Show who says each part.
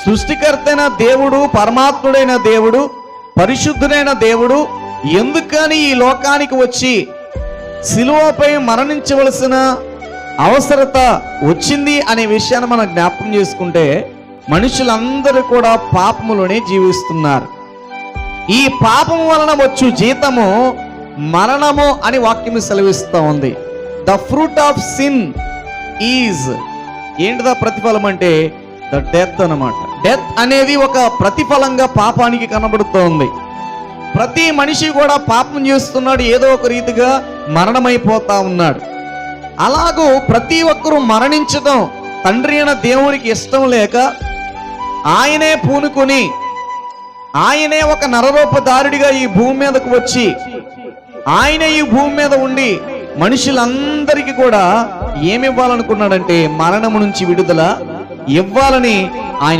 Speaker 1: సృష్టికర్తైన దేవుడు, పరమాత్ముడైన దేవుడు, పరిశుద్ధుడైన దేవుడు ఎందుకని ఈ లోకానికి వచ్చి సిలువపై మరణించవలసిన అవసరత వచ్చింది అనే విషయాన్ని మనం జ్ఞాపకం చేసుకుంటే, మనుషులందరూ కూడా పాపములోనే జీవిస్తున్నారు. ఈ పాపము వలన వచ్చు జీతము మరణము అని వాక్యం సెలవిస్తూ ఉంది. The fruit of sin is, ఏంటిదా ప్రతిఫలం అంటే ద డెత్ అన్నమాట. డెత్ అనేది ఒక ప్రతిఫలంగా పాపానికి కనబడుతోంది. ప్రతి మనిషి కూడా పాపం చేస్తున్నాడు, ఏదో ఒక రీతిగా మరణమైపోతా ఉన్నాడు. అలాగూ ప్రతి ఒక్కరూ మరణించడం తండ్రి అయిన దేవునికి ఇష్టం లేక ఆయనే పూనుకొని, ఆయనే ఒక నరరూపధారుడిగా ఈ భూమి మీదకు వచ్చి, ఆయనే ఈ భూమి మీద ఉండి మనుషులందరికీ కూడా ఏమివ్వాలనుకున్నాడంటే మరణము నుంచి విడుదల ఇవ్వాలని ఆయన